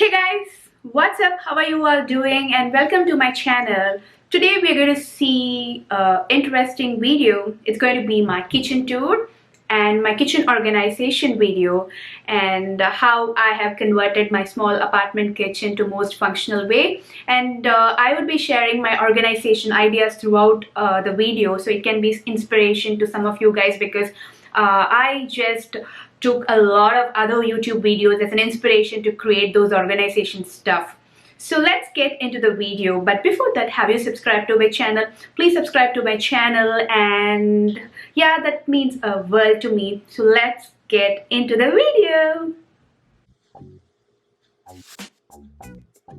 Hey guys, what's up? How are you all doing? And welcome to my channel. Today we're going to see an interesting video. It's going to be my kitchen tour and my kitchen organization video, and how I have converted my small apartment kitchen to most functional way. And I would be sharing my organization ideas throughout the video, so it can be inspiration to some of you guys, because I just took a lot of other YouTube videos as an inspiration to create those organization stuff. So let's get into the video. But before that, have you subscribed to my channel? Please subscribe to my channel, and yeah, that means a world to me. So let's get into the video.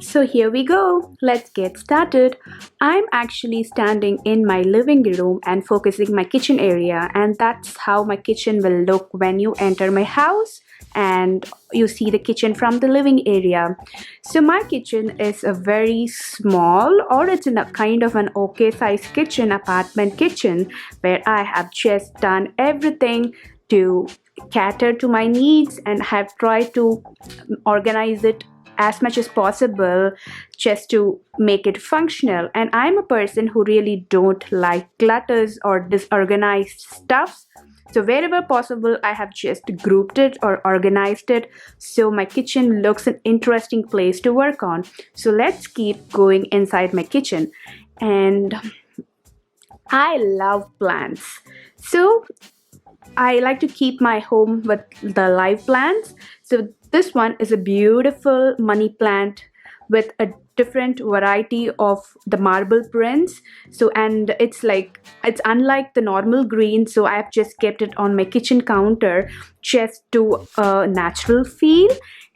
So here we go. Let's get started. I'm actually standing in my living room and focusing my kitchen area, and that's how my kitchen will look when you enter my house and you see the kitchen from the living area. So my kitchen is a very small, or it's in a kind of an okay size kitchen, apartment kitchen, where I have just done everything to cater to my needs and have tried to organize it as much as possible just to make it functional. And I'm a person who really don't like clutters or disorganized stuffs. So wherever possible, I have just grouped it or organized it so my kitchen looks an interesting place to work on. So let's keep going inside my kitchen. And I love plants. So I like to keep my home with the live plants. So this one is a beautiful money plant with a different variety of the marble prints. So, and it's unlike the normal green, so I've just kept it on my kitchen counter just to a natural feel.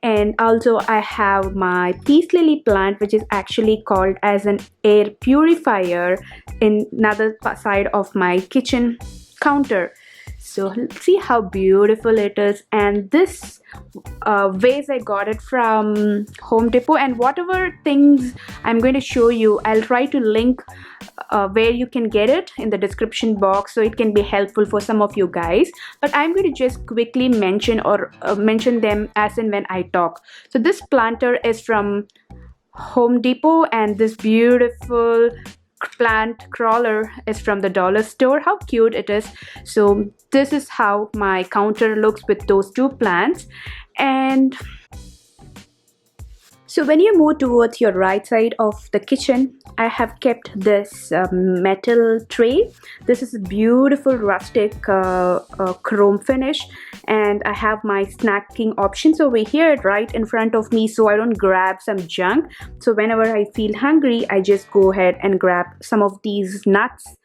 And also I have my peace lily plant, which is actually called as an air purifier, in another side of my kitchen counter. So see how beautiful it is. And this vase, I got it from Home Depot, and whatever things I'm going to show you, I'll try to link where you can get it in the description box, so it can be helpful for some of you guys. But I'm going to just quickly mention them as and when I talk. So this planter is from Home Depot, and this beautiful plant crawler is from the dollar store. How cute it is. So this is how my counter looks with those two plants. And so when you move towards your right side of the kitchen, I have kept this metal tray. This is a beautiful rustic chrome finish, and I have my snacking options over here right in front of me, so I don't grab some junk. So whenever I feel hungry, I just go ahead and grab some of these nuts,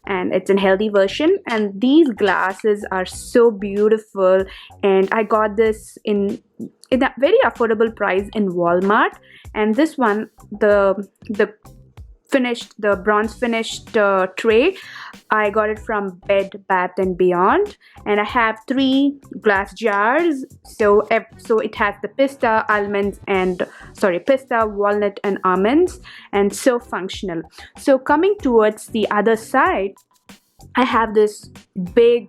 and it's a healthy version. And these glasses are so beautiful, and I got this in a very affordable price in Walmart. And this one, the bronze finished tray, I got it from Bed Bath and Beyond, and I have 3 glass jars. So it has the pista, walnut and almonds, and so functional. So coming towards the other side, I have this big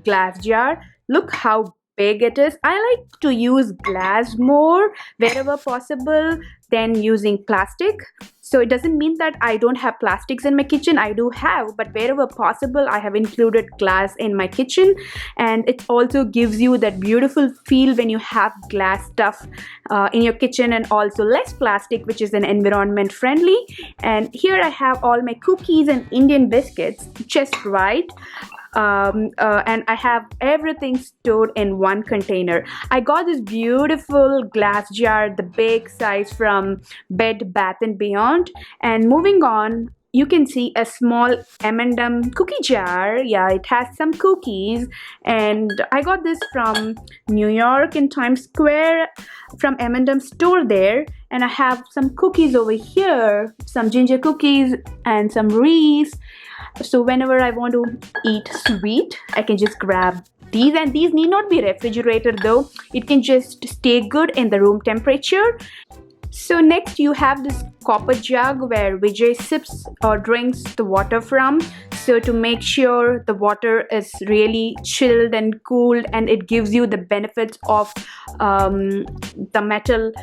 glass jar. Look how big it is. I like to use glass more wherever possible than using plastic. So it doesn't mean that I don't have plastics in my kitchen. I do have, but wherever possible, I have included glass in my kitchen. And it also gives you that beautiful feel when you have glass stuff in your kitchen, and also less plastic, which is an environment friendly. And here I have all my cookies and Indian biscuits just right. And I have everything stored in one container. I got this beautiful glass jar, the big size, from Bed Bath and Beyond. And moving on, you can see a small M&M cookie jar. Yeah, it has some cookies, and I got this from New York in Times Square from M&M store there. And I have some cookies over here, some ginger cookies and some Reese. So whenever I want to eat sweet, I can just grab these, and these need not be refrigerated though. It can just stay good in the room temperature. So next you have this copper jug where Vijay sips or drinks the water from. So to make sure the water is really chilled and cooled, and it gives you the benefits of the metal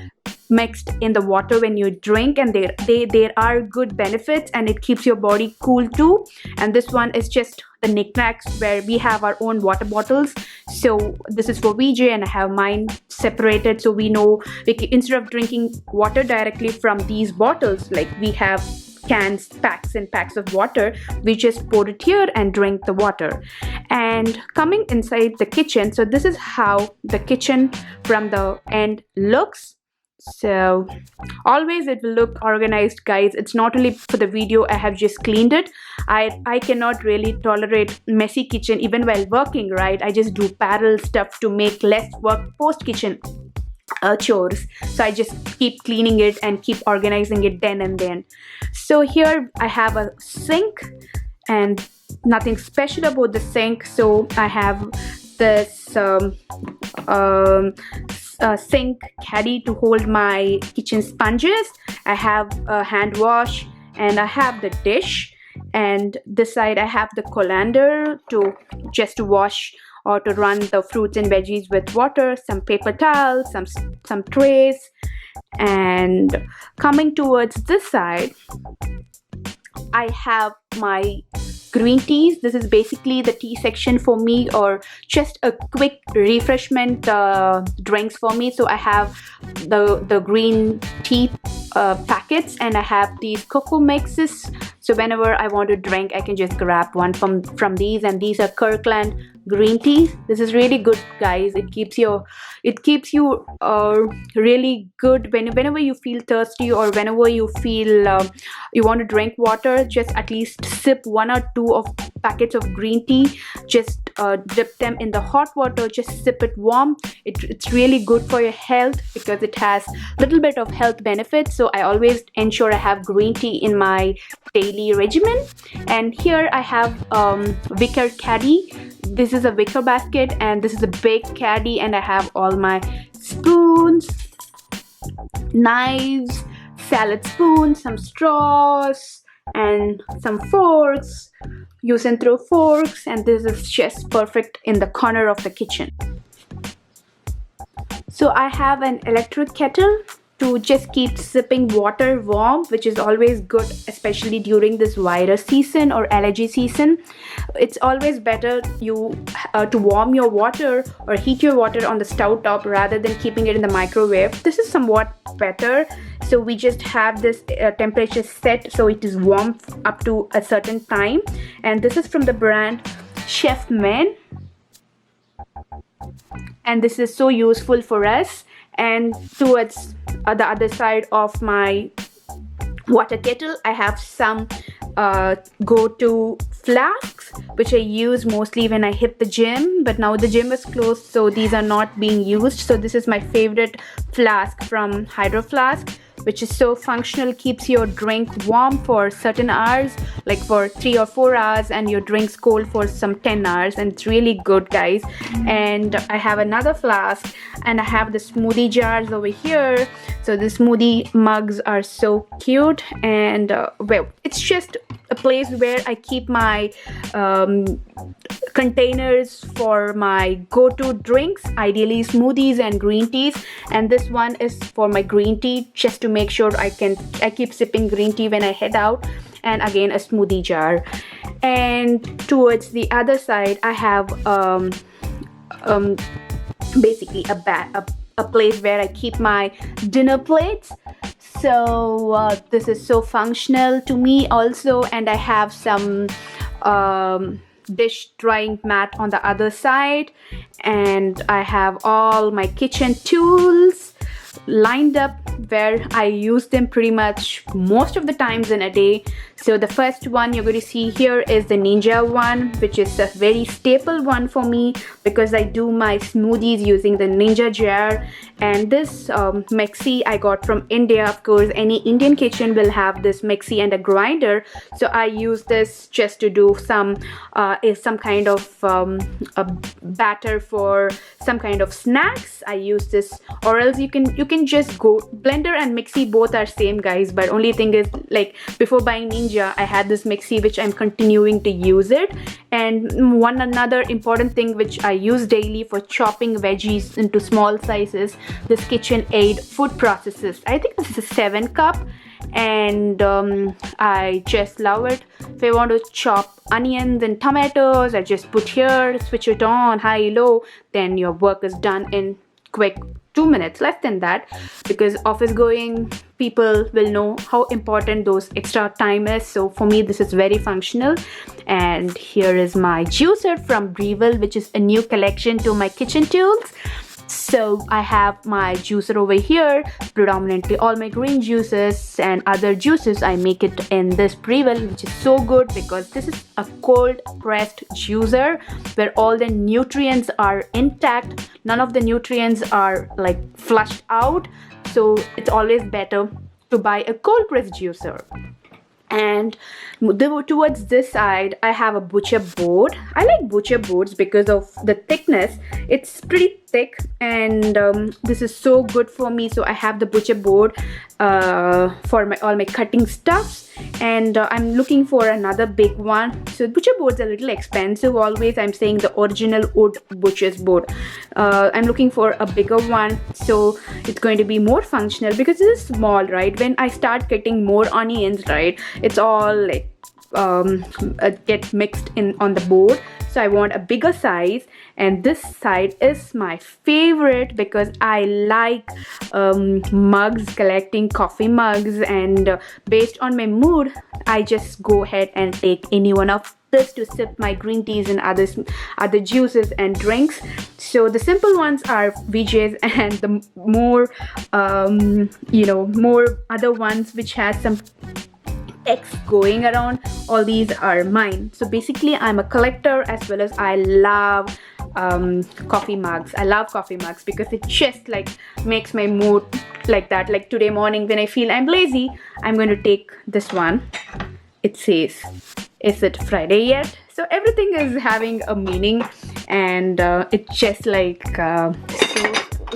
mixed in the water when you drink, and there are good benefits, and it keeps your body cool too. And this one is just the knickknacks, where we have our own water bottles. So this is for VJ, and I have mine separated, so we know instead of drinking water directly from these bottles, like we have cans, packs and packs of water, we just pour it here and drink the water. And coming inside the kitchen, so this is how the kitchen from the end looks. So always it will look organized, guys. It's not only for the video, I have just cleaned it. I cannot really tolerate messy kitchen even while working, right? I just do parallel stuff to make less work post kitchen chores. So I just keep cleaning it and keep organizing it then and then. So here I have a sink, and nothing special about the sink. So I have this sink caddy to hold my kitchen sponges. I have a hand wash, and I have the dish, and this side I have the colander to wash or to run the fruits and veggies with water, some paper towels, some trays. And coming towards this side, I have my green teas. This is basically the tea section for me, or just a quick refreshment drinks for me. So I have the green tea packets, and I have these cocoa mixes. So whenever I want to drink, I can just grab one from these, and these are Kirkland green tea. This is really good, guys. It keeps you really good whenever you feel thirsty, or whenever you feel you want to drink water. Just at least sip 1 or 2 of packets of green tea. Just dip them in the hot water, just sip it warm. It's really good for your health because it has a little bit of health benefits. So I always ensure I have green tea in my daily regimen. And here I have wicker caddy. This is a wicker basket, and this is a big caddy, and I have all my spoons, knives, salad spoons, some straws, and some forks, use and throw forks. And this is just perfect in the corner of the kitchen. So I have an electric kettle to just keep sipping water warm, which is always good, especially during this virus season or allergy season. It's always better to warm your water or heat your water on the stove top rather than keeping it in the microwave. This is somewhat better. So we just have this temperature set so it is warm up to a certain time. And this is from the brand Chef Man, and this is so useful for us. And towards the other side of my water kettle, I have some go-to flasks which I use mostly when I hit the gym, but now the gym is closed, so these are not being used. So this is my favorite flask from Hydro Flask, which is so functional, keeps your drink warm for certain hours, like for 3 or 4 hours, and your drink's cold for some 10 hours, and it's really good, guys. And I have another flask, and I have the smoothie jars over here. So the smoothie mugs are so cute, and well, it's just a place where I keep my containers for my go-to drinks, ideally smoothies and green teas. And this one is for my green tea, just to make sure I keep sipping green tea when I head out. And again, a smoothie jar. And towards the other side, I have basically a place where I keep my dinner plates. So this is so functional to me also. And I have some dish drying mat on the other side, and I have all my kitchen tools lined up where I use them pretty much most of the times in a day. So the first one you're going to see here is the Ninja one, which is a very staple one for me because I do my smoothies using the Ninja jar. And this mixie I got from India. Of course, any Indian kitchen will have this mixie and a grinder. So I use this just to do some kind of a batter for some kind of snacks. I use this, or else you can just go blender and mixie, both are same, guys. But only thing is, like, before buying Ninja, I had this mixie which I'm continuing to use it, And one another important thing which I use daily for chopping veggies into small sizes, this KitchenAid food processors. I think this is a 7 cup, and I just love it. If I want to chop onions and tomatoes, I just put here, switch it on high low, then your work is done in quick 2 minutes, less than that, because office going people will know how important those extra time is. So for me this is very functional. And here is my juicer from Breville, which is a new collection to my kitchen tools. So I have my juicer over here, predominantly all my green juices and other juices. I make it in this Breville, which is so good because this is a cold pressed juicer where all the nutrients are intact. None of the nutrients are like flushed out. So it's always better to buy a cold pressed juicer. And towards this side I have a butcher board. I like butcher boards because of the thickness. It's pretty thick, and this is so good for me. So I have the butcher board for all my cutting stuffs, and I'm looking for another big one. So butcher boards are a little expensive always. I'm saying the original wood butcher's board. I'm looking for a bigger one, so it's going to be more functional because it is small, right? When I start cutting more onions, right, it's all like get mixed in on the board. So I want a bigger size, and this side is my favorite because I like mugs, collecting coffee mugs, and based on my mood I just go ahead and take any one of this to sip my green teas and other juices and drinks. So the simple ones are Beiges, and the more more other ones which has some X going around, all these are mine. So basically I'm a collector, as well as I love coffee mugs. I love coffee mugs because it just like makes my mood like that. Like today morning when I feel I'm lazy, I'm going to take this one. It says, is it Friday yet? So everything is having a meaning, and it's just like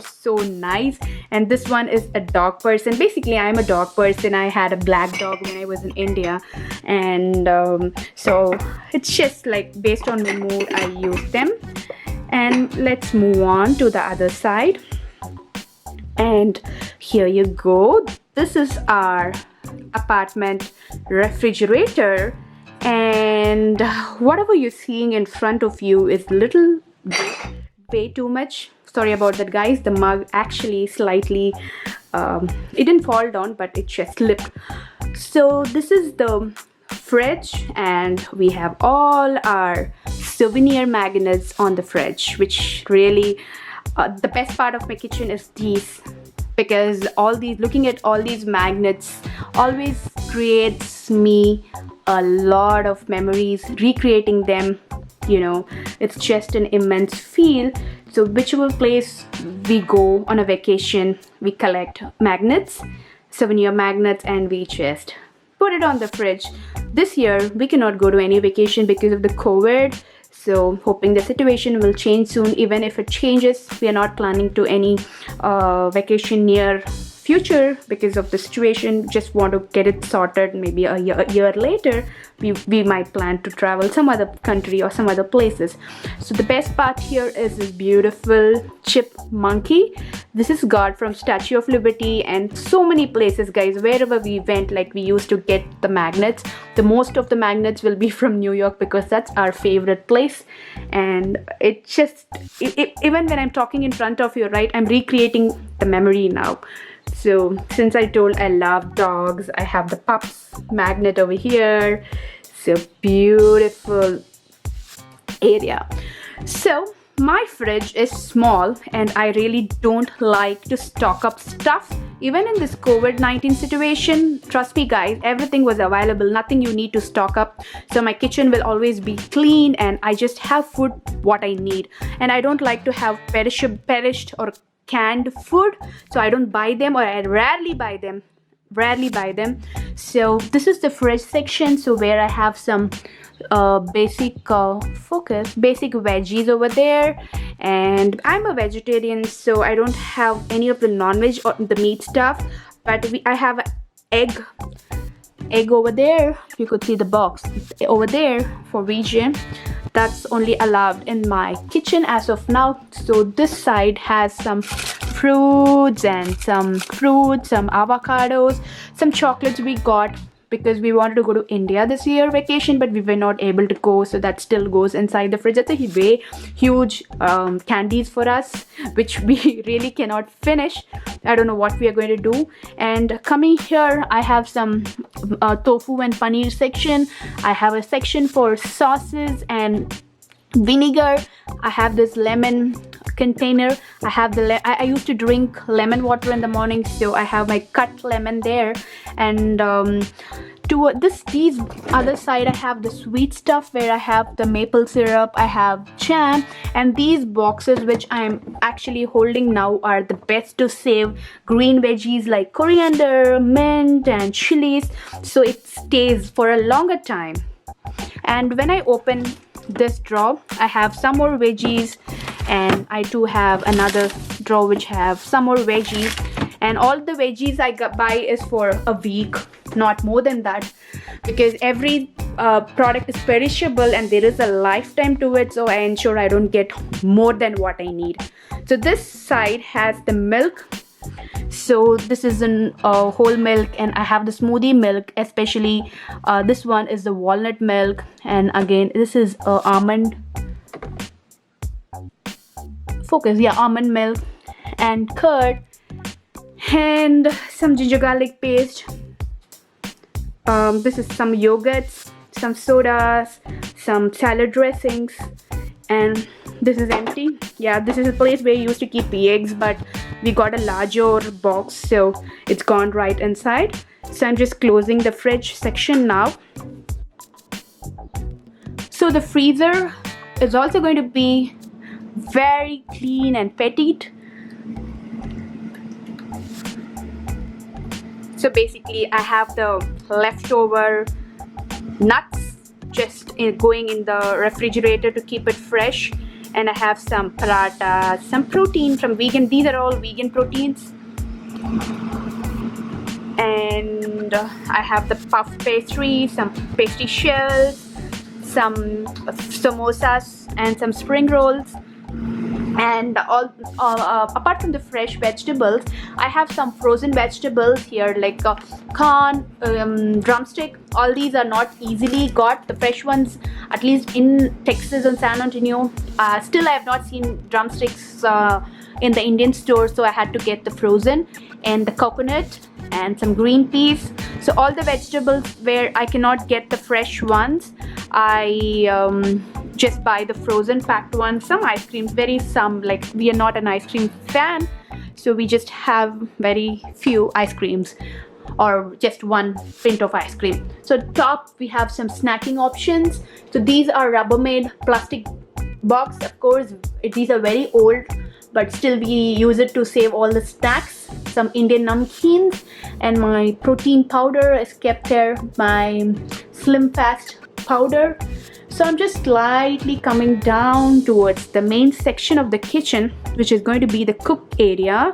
so nice. And this one is a dog person. Basically I'm a dog person. I had a black dog when I was in India, and so it's just like based on the mood I use them. And let's move on to the other side. And here you go. This is our apartment refrigerator, and whatever you're seeing in front of you is little way too much. Sorry about that, guys. The mug actually slightly it didn't fall down, but it just slipped. So this is the fridge, and we have all our souvenir magnets on the fridge, which really the best part of my kitchen is these, because looking at all these magnets always creates me a lot of memories. Recreating them, it's just an immense feel. So whichever place we go on a vacation, we collect magnets, souvenir magnets, and we just put it on the fridge. This year we cannot go to any vacation because of the COVID, so hoping the situation will change soon. Even if it changes, we are not planning to any vacation near future because of the situation. Just want to get it sorted. Maybe a year later we might plan to travel some other country or some other places. So the best part here is this beautiful chip monkey. This is got from Statue of Liberty and so many places, guys. Wherever we went, like, we used to get the magnets. The most of the magnets will be from New York because that's our favorite place. And it just even when I'm talking in front of you, right, I'm recreating the memory now. So since I told I love dogs, I have the pups magnet over here. So beautiful area. So my fridge is small, and I really don't like to stock up stuff. Even in this COVID-19 situation, trust me guys, everything was available, nothing you need to stock up. So my kitchen will always be clean, and I just have food what I need. And I don't like to have perished or canned food, so I don't buy them, or I rarely buy them. So this is the fridge section, so where I have some basic veggies over there. And I'm a vegetarian, so I don't have any of the non-veg or the meat stuff, but I have an egg over there. You could see the box over there for vegan. that's only allowed in my kitchen as of now. So this side has some fruits, some avocados, some chocolates we got because we wanted to go to India this year vacation, but we were not able to go, so that still goes inside the fridge. That's a very huge candies for us, which we really cannot finish. I don't know what we are going to do. And coming here, I have some tofu and paneer section. I have a section for sauces and vinegar. I have this lemon container. I have I used to drink lemon water in the morning, so I have my cut lemon there. And to these other side, I have the sweet stuff where I have the maple syrup, I have jam, and these boxes which I'm actually holding now are the best to save green veggies like coriander, mint, and chilies, so it stays for a longer time. And when I open this drawer, I have some more veggies, and I do have another drawer which have some more veggies, and all the veggies I buy is for a week, not more than that, because every product is perishable and there is a lifetime to it, so I ensure I don't get more than what I need. So this side has the milk. So this is an whole milk, and I have the smoothie milk, especially this one is the walnut milk, and again this is almond almond milk, and curd, and some ginger garlic paste. This is some yogurts, some sodas, some salad dressings, and this is empty. Yeah, this is a place where you used to keep the eggs, but we got a larger box, so it's gone right inside. So I'm just closing the fridge section now. So the freezer is also going to be very clean and petite. So basically I have the leftover nuts just going in the refrigerator to keep it fresh, and I have some paratha, some protein from vegan. These are all vegan proteins. And I have the puff pastry, some pastry shells, some samosas, and some spring rolls. And apart from the fresh vegetables, I have some frozen vegetables here, like corn, drumstick. All these are not easily got, the fresh ones, at least in Texas and San Antonio. Still I have not seen drumsticks in the Indian store, so I had to get the frozen. And the coconut and some green peas. So all the vegetables where I cannot get the fresh ones, I just buy the frozen packed ones. Some ice creams, like we are not an ice cream fan, so we just have very few ice creams, or just one pint of ice cream. So top we have some snacking options. So these are Rubbermaid plastic box. Of course these are very old, but still we use it to save all the snacks. Some Indian namkeens, and my protein powder is kept here, my Slim Fast powder. So I'm just slightly coming down towards the main section of the kitchen, which is going to be the cook area.